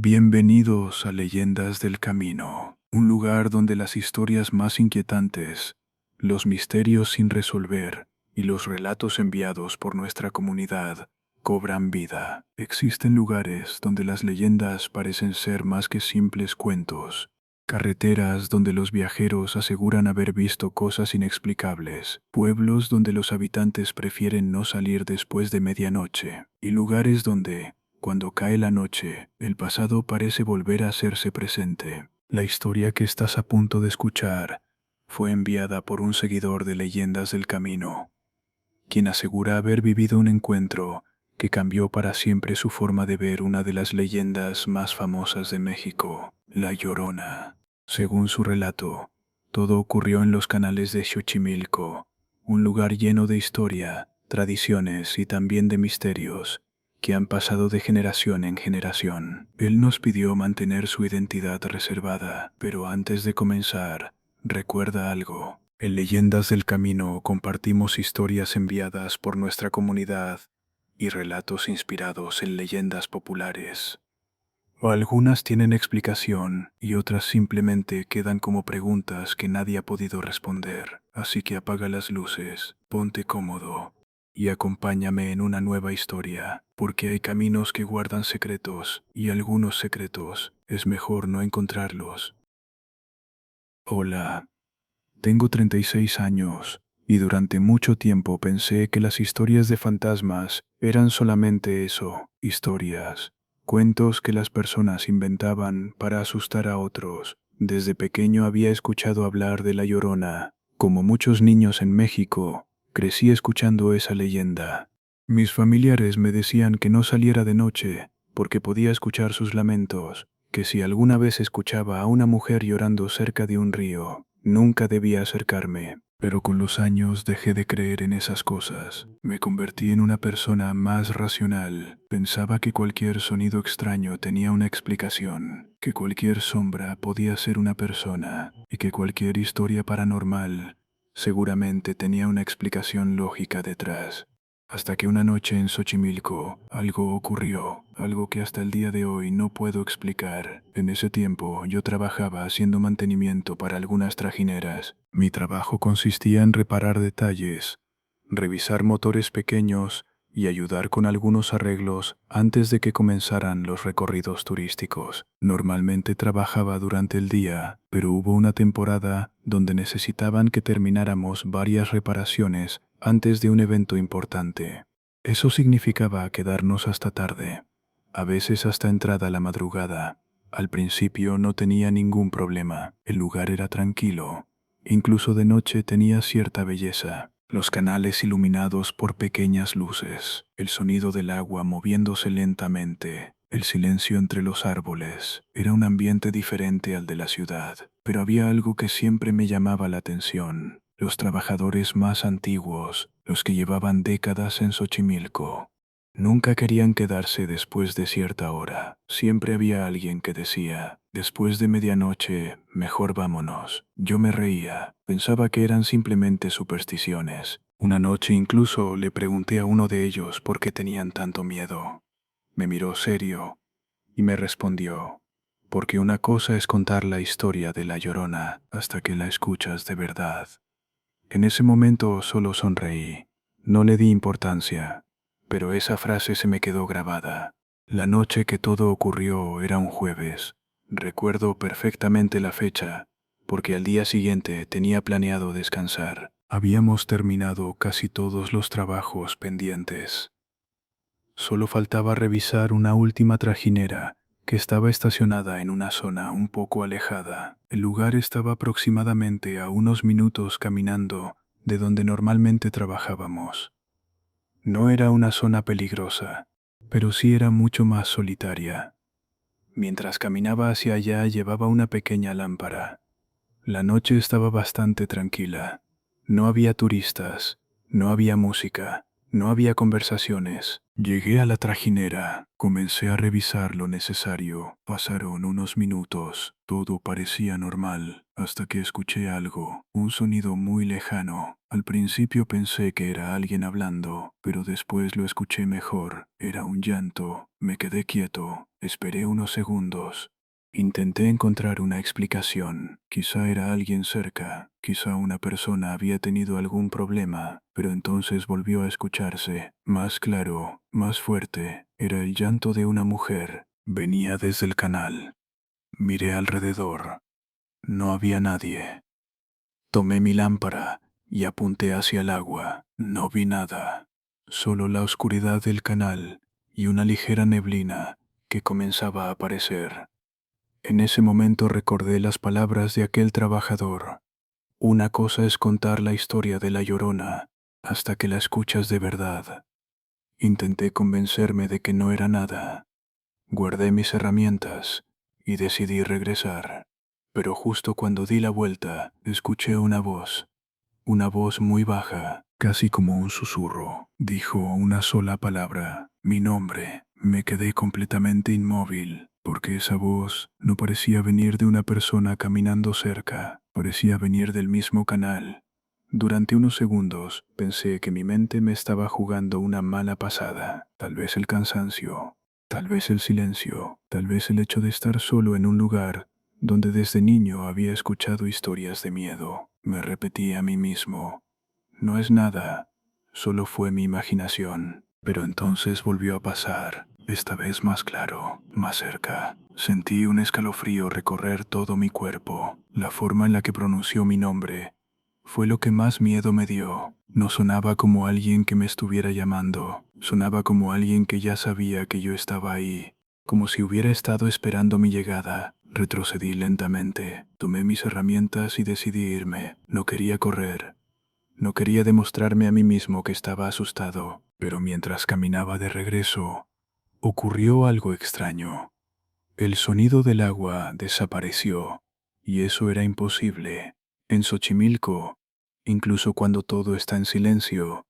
Bienvenidos a Leyendas del Camino, un lugar donde las historias más inquietantes, los misterios sin resolver y los relatos enviados por nuestra comunidad cobran vida. Existen lugares donde las leyendas parecen ser más que simples cuentos, carreteras donde los viajeros aseguran haber visto cosas inexplicables, pueblos donde los habitantes prefieren no salir después de medianoche, y lugares donde, cuando cae la noche, el pasado parece volver a hacerse presente. La historia que estás a punto de escuchar fue enviada por un seguidor de Leyendas del Camino, quien asegura haber vivido un encuentro que cambió para siempre su forma de ver una de las leyendas más famosas de México, La Llorona. Según su relato, todo ocurrió en los canales de Xochimilco, un lugar lleno de historia, tradiciones y también de misterios que han pasado de generación en generación. Él nos pidió mantener su identidad reservada, pero antes de comenzar, recuerda algo. En Leyendas del Camino compartimos historias enviadas por nuestra comunidad y relatos inspirados en leyendas populares. Algunas tienen explicación y otras simplemente quedan como preguntas que nadie ha podido responder. Así que apaga las luces, ponte cómodo y acompáñame en una nueva historia, porque hay caminos que guardan secretos y algunos secretos es mejor no encontrarlos. Hola, tengo 36 años y durante mucho tiempo pensé que las historias de fantasmas eran solamente eso, historias, cuentos que las personas inventaban para asustar a otros. Desde pequeño había escuchado hablar de La Llorona. Como muchos niños en México, crecí escuchando esa leyenda. Mis familiares me decían que no saliera de noche porque podía escuchar sus lamentos, que si alguna vez escuchaba a una mujer llorando cerca de un río, nunca debía acercarme. Pero con los años dejé de creer en esas cosas. Me convertí en una persona más racional. Pensaba que cualquier sonido extraño tenía una explicación, que cualquier sombra podía ser una persona y que cualquier historia paranormal seguramente tenía una explicación lógica detrás. Hasta que una noche en Xochimilco algo ocurrió, algo que hasta el día de hoy no puedo explicar. En ese tiempo yo trabajaba haciendo mantenimiento para algunas trajineras. Mi trabajo consistía en reparar detalles, revisar motores pequeños y ayudar con algunos arreglos antes de que comenzaran los recorridos turísticos. Normalmente trabajaba durante el día, pero hubo una temporada donde necesitaban que termináramos varias reparaciones antes de un evento importante. Eso significaba quedarnos hasta tarde, a veces hasta entrada la madrugada. Al principio no tenía ningún problema, el lugar era tranquilo, incluso de noche tenía cierta belleza. Los canales iluminados por pequeñas luces, el sonido del agua moviéndose lentamente, el silencio entre los árboles. Era un ambiente diferente al de la ciudad, pero había algo que siempre me llamaba la atención. Los trabajadores más antiguos, los que llevaban décadas en Xochimilco, nunca querían quedarse después de cierta hora. Siempre había alguien que decía, después de medianoche, mejor vámonos. Yo me reía, pensaba que eran simplemente supersticiones. Una noche incluso le pregunté a uno de ellos por qué tenían tanto miedo. Me miró serio y me respondió, porque una cosa es contar la historia de La Llorona hasta que la escuchas de verdad. En ese momento solo sonreí, no le di importancia, pero esa frase se me quedó grabada. La noche que todo ocurrió era un jueves. Recuerdo perfectamente la fecha, porque al día siguiente tenía planeado descansar. Habíamos terminado casi todos los trabajos pendientes. Solo faltaba revisar una última trajinera que estaba estacionada en una zona un poco alejada. El lugar estaba aproximadamente a unos minutos caminando de donde normalmente trabajábamos. No era una zona peligrosa, pero sí era mucho más solitaria. Mientras caminaba hacia allá llevaba una pequeña lámpara. La noche estaba bastante tranquila. No había turistas, no había música, no había conversaciones. Llegué a la trajinera, comencé a revisar lo necesario. Pasaron unos minutos, todo parecía normal, hasta que escuché algo, un sonido muy lejano. Al principio pensé que era alguien hablando, pero después lo escuché mejor. Era un llanto. Me quedé quieto, esperé unos segundos. Intenté encontrar una explicación. Quizá era alguien cerca, quizá una persona había tenido algún problema, pero entonces volvió a escucharse, más claro, más fuerte. Era el llanto de una mujer. Venía desde el canal. Miré alrededor. No había nadie. Tomé mi lámpara y apunté hacia el agua. No vi nada, solo la oscuridad del canal y una ligera neblina que comenzaba a aparecer. En ese momento recordé las palabras de aquel trabajador. Una cosa es contar la historia de La Llorona hasta que la escuchas de verdad. Intenté convencerme de que no era nada. Guardé mis herramientas y decidí regresar. Pero justo cuando di la vuelta, escuché una voz muy baja, casi como un susurro. Dijo una sola palabra, mi nombre. Me quedé completamente inmóvil, porque esa voz no parecía venir de una persona caminando cerca, parecía venir del mismo canal. Durante unos segundos pensé que mi mente me estaba jugando una mala pasada, tal vez el cansancio, tal vez el silencio, tal vez el hecho de estar solo en un lugar donde desde niño había escuchado historias de miedo. Me repetí a mí mismo, no es nada, solo fue mi imaginación. Pero entonces volvió a pasar, esta vez más claro, más cerca. Sentí un escalofrío recorrer todo mi cuerpo. La forma en la que pronunció mi nombre fue lo que más miedo me dio. No sonaba como alguien que me estuviera llamando, sonaba como alguien que ya sabía que yo estaba ahí, como si hubiera estado esperando mi llegada. Retrocedí lentamente, tomé mis herramientas y decidí irme. No quería correr, no quería demostrarme a mí mismo que estaba asustado, pero mientras caminaba de regreso, ocurrió algo extraño. El sonido del agua desapareció, y eso era imposible. En Xochimilco, incluso cuando todo está en silencio,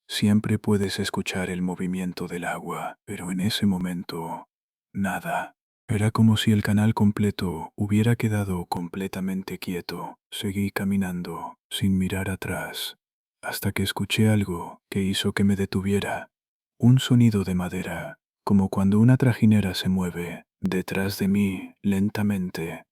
siempre puedes escuchar el movimiento del agua, pero en ese momento, nada. Era como si el canal completo hubiera quedado completamente quieto. Seguí caminando, sin mirar atrás, hasta que escuché algo que hizo que me detuviera. Un sonido de madera, como cuando una trajinera se mueve, detrás de mí, lentamente.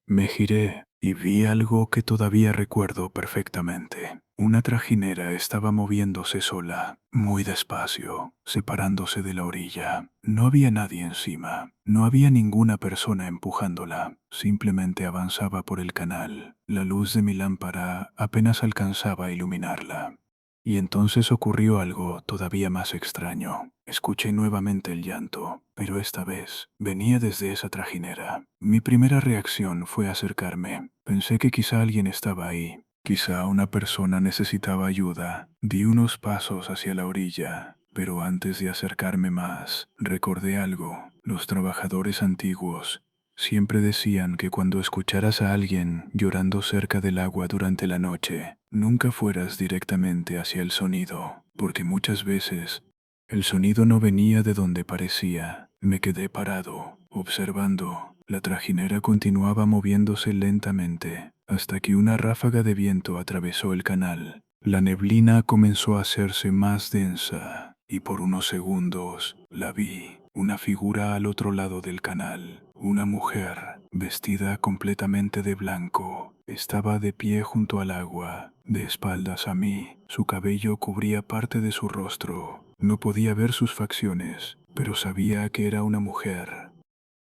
Me giré y vi algo que todavía recuerdo perfectamente. Una trajinera estaba moviéndose sola, muy despacio, separándose de la orilla. No había nadie encima, no había ninguna persona empujándola, simplemente avanzaba por el canal. La luz de mi lámpara apenas alcanzaba a iluminarla. Y entonces ocurrió algo todavía más extraño. Escuché nuevamente el llanto, pero esta vez venía desde esa trajinera. Mi primera reacción fue acercarme. Pensé que quizá alguien estaba ahí. Quizá una persona necesitaba ayuda. Di unos pasos hacia la orilla, pero antes de acercarme más, recordé algo. Los trabajadores antiguos siempre decían que cuando escucharas a alguien llorando cerca del agua durante la noche, nunca fueras directamente hacia el sonido, porque muchas veces el sonido no venía de donde parecía. Me quedé parado, observando. La trajinera continuaba moviéndose lentamente, hasta que una ráfaga de viento atravesó el canal. La neblina comenzó a hacerse más densa, y por unos segundos la vi. Una figura al otro lado del canal, una mujer, vestida completamente de blanco, estaba de pie junto al agua, de espaldas a mí. Su cabello cubría parte de su rostro. No podía ver sus facciones, pero sabía que era una mujer.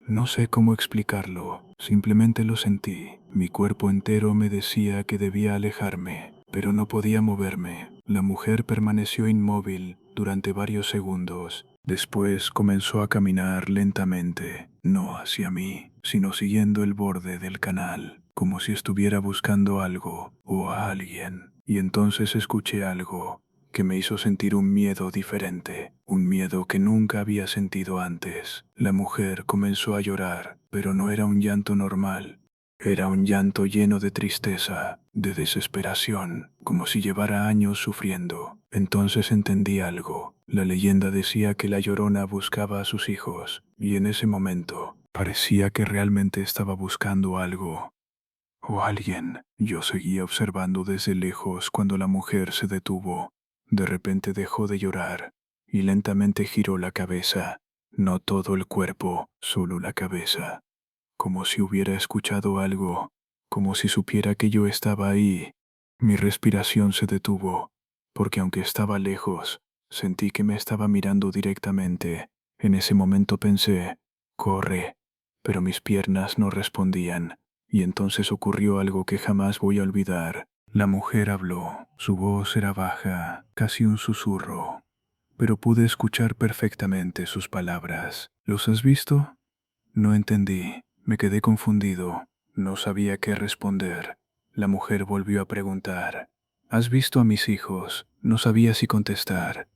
No sé cómo explicarlo, simplemente lo sentí. Mi cuerpo entero me decía que debía alejarme, pero no podía moverme. La mujer permaneció inmóvil durante varios segundos. Después comenzó a caminar lentamente, no hacia mí, sino siguiendo el borde del canal, como si estuviera buscando algo o a alguien. Y entonces escuché algo que me hizo sentir un miedo diferente, un miedo que nunca había sentido antes. La mujer comenzó a llorar, pero no era un llanto normal. Era un llanto lleno de tristeza, de desesperación, como si llevara años sufriendo. Entonces entendí algo. La leyenda decía que la Llorona buscaba a sus hijos, y en ese momento parecía que realmente estaba buscando algo. o alguien. Yo seguía observando desde lejos cuando la mujer se detuvo. De repente dejó de llorar y lentamente giró la cabeza. No todo el cuerpo, solo la cabeza. Como si hubiera escuchado algo, como si supiera que yo estaba ahí. Mi respiración se detuvo, porque aunque estaba lejos, sentí que me estaba mirando directamente. En ese momento pensé, corre, pero mis piernas no respondían, y entonces ocurrió algo que jamás voy a olvidar. La mujer habló, su voz era baja, casi un susurro, pero pude escuchar perfectamente sus palabras. ¿Los has visto? No entendí, me quedé confundido, no sabía qué responder. La mujer volvió a preguntar, ¿has visto a mis hijos? No sabía si contestar,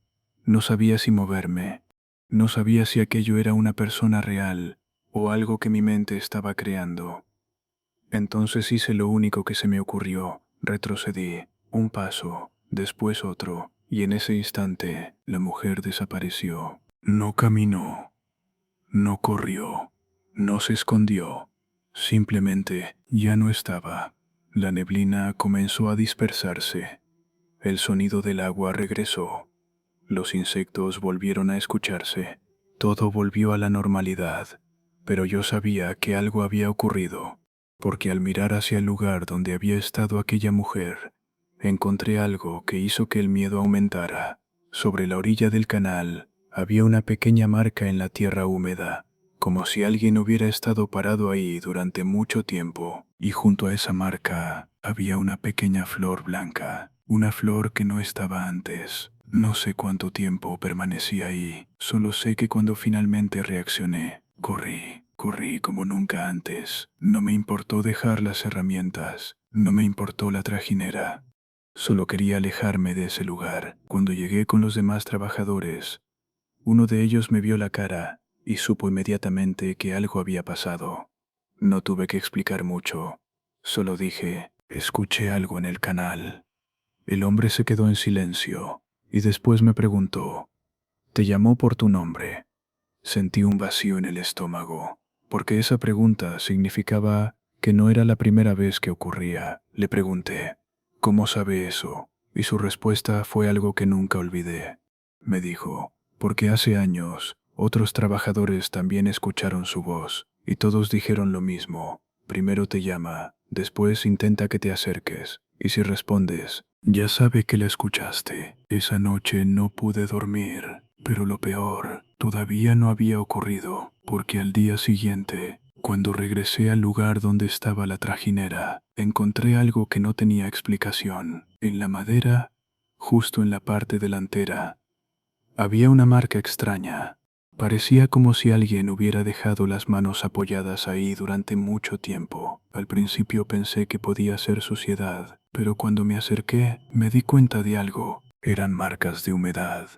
no sabía si moverme, no sabía si aquello era una persona real o algo que mi mente estaba creando. Entonces hice lo único que se me ocurrió, retrocedí, un paso, después otro, y en ese instante la mujer desapareció. No caminó, no corrió, no se escondió, simplemente ya no estaba. La neblina comenzó a dispersarse, el sonido del agua regresó, los insectos volvieron a escucharse, todo volvió a la normalidad, pero yo sabía que algo había ocurrido, porque al mirar hacia el lugar donde había estado aquella mujer, encontré algo que hizo que el miedo aumentara. Sobre la orilla del canal había una pequeña marca en la tierra húmeda, como si alguien hubiera estado parado ahí durante mucho tiempo, y junto a esa marca había una pequeña flor blanca, una flor que no estaba antes. No sé cuánto tiempo permanecí ahí, solo sé que cuando finalmente reaccioné, corrí como nunca antes. No me importó dejar las herramientas, no me importó la trajinera. Solo quería alejarme de ese lugar. Cuando llegué con los demás trabajadores, uno de ellos me vio la cara y supo inmediatamente que algo había pasado. No tuve que explicar mucho, solo dije, escuché algo en el canal. El hombre se quedó en silencio y después me preguntó, ¿te llamó por tu nombre? Sentí un vacío en el estómago, porque esa pregunta significaba que no era la primera vez que ocurría. Le pregunté, ¿cómo sabe eso? Y su respuesta fue algo que nunca olvidé. Me dijo, porque hace años otros trabajadores también escucharon su voz, y todos dijeron lo mismo. Primero te llama, después intenta que te acerques, y si respondes, ya sabe que la escuchaste. Esa noche no pude dormir, pero lo peor todavía no había ocurrido, porque al día siguiente, cuando regresé al lugar donde estaba la trajinera, encontré algo que no tenía explicación. En la madera, justo en la parte delantera, había una marca extraña. Parecía como si alguien hubiera dejado las manos apoyadas ahí durante mucho tiempo. Al principio pensé que podía ser suciedad, pero cuando me acerqué me di cuenta de algo. Eran marcas de humedad,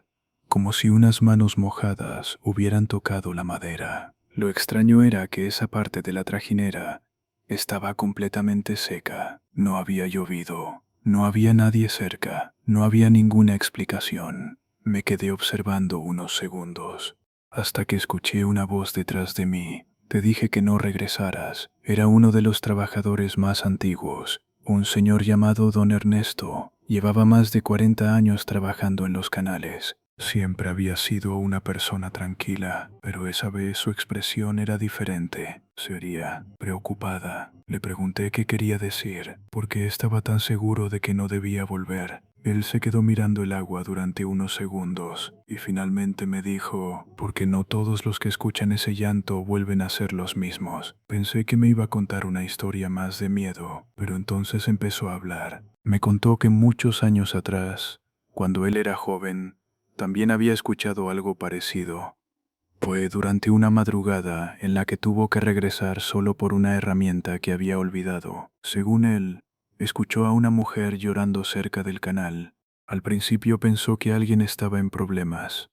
como si unas manos mojadas hubieran tocado la madera. Lo extraño era que esa parte de la trajinera estaba completamente seca. No había llovido, no había nadie cerca, no había ninguna explicación. Me quedé observando unos segundos, hasta que escuché una voz detrás de mí. Te dije que no regresaras. Era uno de los trabajadores más antiguos, un señor llamado Don Ernesto. Llevaba más de 40 años trabajando en los canales. Siempre había sido una persona tranquila, pero esa vez su expresión era diferente, seria, preocupada. Le pregunté qué quería decir, porque estaba tan seguro de que no debía volver. Él se quedó mirando el agua durante unos segundos y finalmente me dijo, porque no todos los que escuchan ese llanto vuelven a ser los mismos. Pensé que me iba a contar una historia más de miedo, pero entonces empezó a hablar. Me contó que muchos años atrás, cuando él era joven, también había escuchado algo parecido. Fue durante una madrugada en la que tuvo que regresar solo por una herramienta que había olvidado. Según él, escuchó a una mujer llorando cerca del canal. Al principio pensó que alguien estaba en problemas,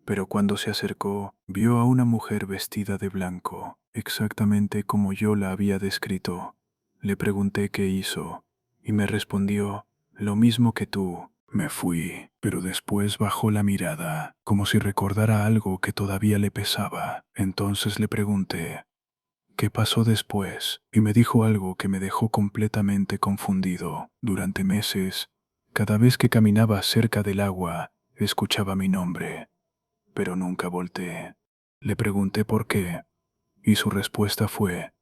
pero cuando se acercó, vio a una mujer vestida de blanco, exactamente como yo la había descrito. Le pregunté qué hizo, y me respondió, lo mismo que tú. Me fui, pero después bajó la mirada, como si recordara algo que todavía le pesaba. Entonces le pregunté, qué pasó después y me dijo algo que me dejó completamente confundido. Durante meses, cada vez que caminaba cerca del agua, escuchaba mi nombre, pero nunca volteé. Le pregunté por qué, y su respuesta fue,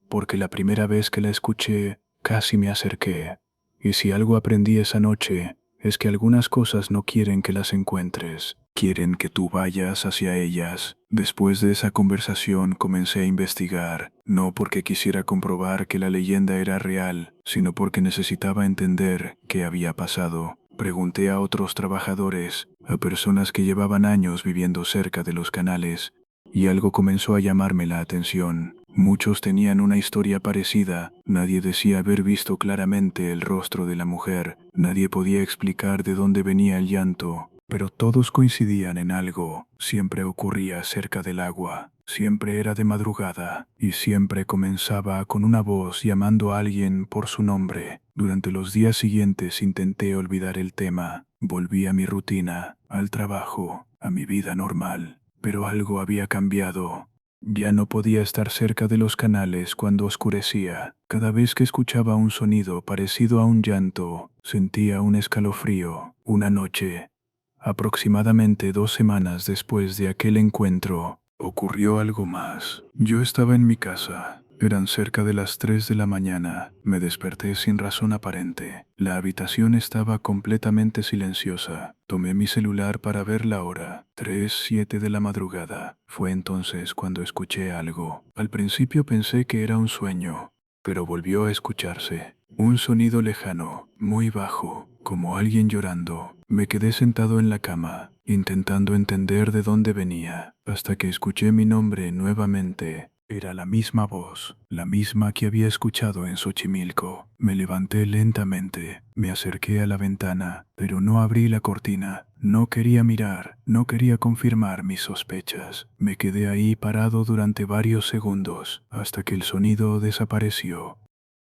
porque la primera vez que la escuché, casi me acerqué. Y si algo aprendí esa noche, es que algunas cosas no quieren que las encuentres, quieren que tú vayas hacia ellas. Después de esa conversación comencé a investigar, no porque quisiera comprobar que la leyenda era real, sino porque necesitaba entender qué había pasado. Pregunté a otros trabajadores, a personas que llevaban años viviendo cerca de los canales, y algo comenzó a llamarme la atención. Muchos tenían una historia parecida, nadie decía haber visto claramente el rostro de la mujer, nadie podía explicar de dónde venía el llanto, pero todos coincidían en algo, siempre ocurría cerca del agua, siempre era de madrugada, y siempre comenzaba con una voz llamando a alguien por su nombre. Durante los días siguientes intenté olvidar el tema, volví a mi rutina, al trabajo, a mi vida normal. Pero algo había cambiado. Ya no podía estar cerca de los canales cuando oscurecía. Cada vez que escuchaba un sonido parecido a un llanto, sentía un escalofrío. Una noche, aproximadamente 2 semanas después de aquel encuentro, ocurrió algo más. Yo estaba en mi casa. Eran cerca de las 3 de la mañana. Me desperté sin razón aparente. La habitación estaba completamente silenciosa. Tomé mi celular para ver la hora. 3:07 de la madrugada. Fue entonces cuando escuché algo. Al principio pensé que era un sueño, pero volvió a escucharse. Un sonido lejano, muy bajo, como alguien llorando. Me quedé sentado en la cama, intentando entender de dónde venía, hasta que escuché mi nombre nuevamente. Era la misma voz, la misma que había escuchado en Xochimilco. Me levanté lentamente, me acerqué a la ventana, pero no abrí la cortina. No quería mirar, no quería confirmar mis sospechas. Me quedé ahí parado durante varios segundos, hasta que el sonido desapareció.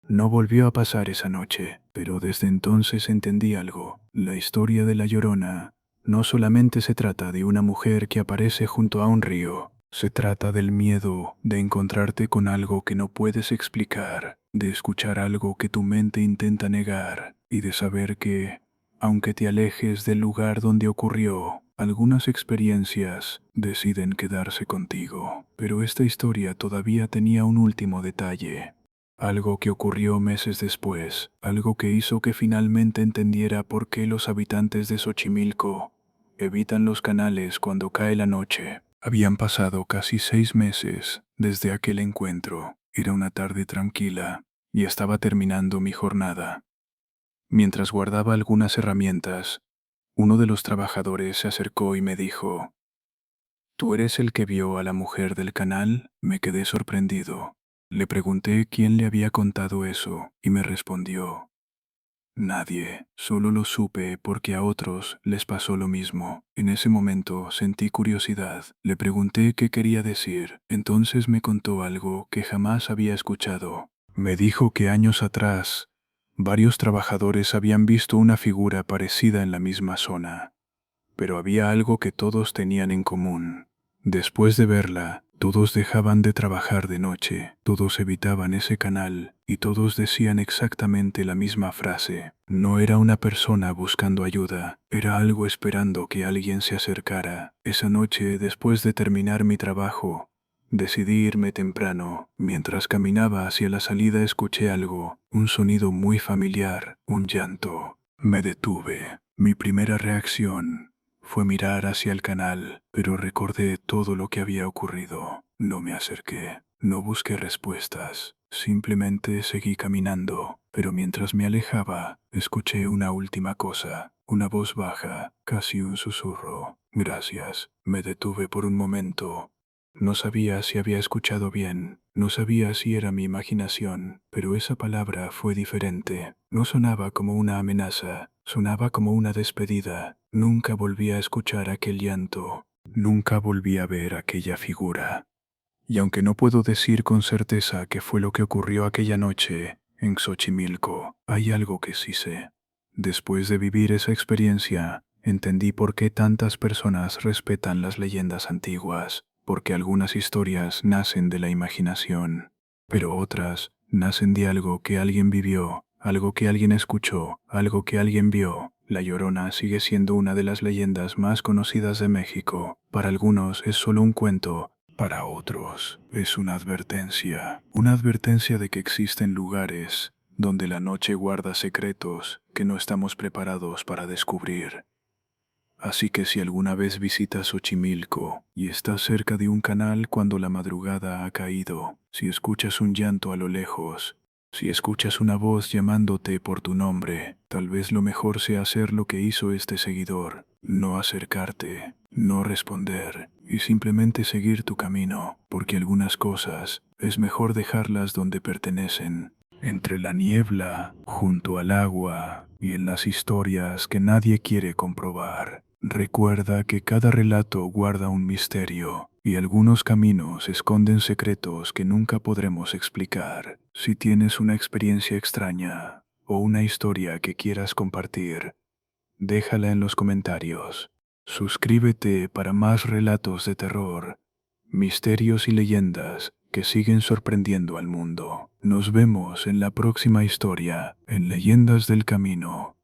No volvió a pasar esa noche, pero desde entonces entendí algo. La historia de La Llorona no solamente se trata de una mujer que aparece junto a un río, se trata del miedo de encontrarte con algo que no puedes explicar, de escuchar algo que tu mente intenta negar y de saber que, aunque te alejes del lugar donde ocurrió, algunas experiencias deciden quedarse contigo. Pero esta historia todavía tenía un último detalle. Algo que ocurrió meses después, algo que hizo que finalmente entendiera por qué los habitantes de Xochimilco evitan los canales cuando cae la noche. Habían pasado casi 6 meses desde aquel encuentro. Era una tarde tranquila y estaba terminando mi jornada. Mientras guardaba algunas herramientas, uno de los trabajadores se acercó y me dijo, ¿Tú eres el que vio a la mujer del canal? Me quedé sorprendido. Le pregunté quién le había contado eso y me respondió, nadie, solo lo supe porque a otros les pasó lo mismo. En ese momento sentí curiosidad. Le pregunté qué quería decir. Entonces me contó algo que jamás había escuchado. Me dijo que años atrás, varios trabajadores habían visto una figura parecida en la misma zona, pero había algo que todos tenían en común. Después de verla, todos dejaban de trabajar de noche, todos evitaban ese canal y todos decían exactamente la misma frase. No era una persona buscando ayuda, era algo esperando que alguien se acercara. Esa noche, después de terminar mi trabajo, decidí irme temprano. Mientras caminaba hacia la salida escuché algo, un sonido muy familiar, un llanto. Me detuve. Mi primera reacción fue mirar hacia el canal, pero recordé todo lo que había ocurrido. No me acerqué, no busqué respuestas, simplemente seguí caminando, pero mientras me alejaba, escuché una última cosa, una voz baja, casi un susurro. Gracias. Me detuve por un momento. No sabía si había escuchado bien, no sabía si era mi imaginación, pero esa palabra fue diferente. No sonaba como una amenaza, sonaba como una despedida. Nunca volví a escuchar aquel llanto, nunca volví a ver aquella figura. Y aunque no puedo decir con certeza qué fue lo que ocurrió aquella noche en Xochimilco, hay algo que sí sé. Después de vivir esa experiencia, entendí por qué tantas personas respetan las leyendas antiguas, porque algunas historias nacen de la imaginación. pero otras nacen de algo que alguien vivió, algo que alguien escuchó, algo que alguien vio. La Llorona sigue siendo una de las leyendas más conocidas de México. Para algunos es solo un cuento, para otros es una advertencia de que existen lugares donde la noche guarda secretos que no estamos preparados para descubrir. Así que si alguna vez visitas Xochimilco y estás cerca de un canal cuando la madrugada ha caído, si escuchas un llanto a lo lejos, si escuchas una voz llamándote por tu nombre, tal vez lo mejor sea hacer lo que hizo este seguidor, no acercarte, no responder y simplemente seguir tu camino, porque algunas cosas es mejor dejarlas donde pertenecen, entre la niebla, junto al agua y en las historias que nadie quiere comprobar. Recuerda que cada relato guarda un misterio y algunos caminos esconden secretos que nunca podremos explicar. Si tienes una experiencia extraña o una historia que quieras compartir, déjala en los comentarios. Suscríbete para más relatos de terror, misterios y leyendas que siguen sorprendiendo al mundo. Nos vemos en la próxima historia, en Leyendas del Camino.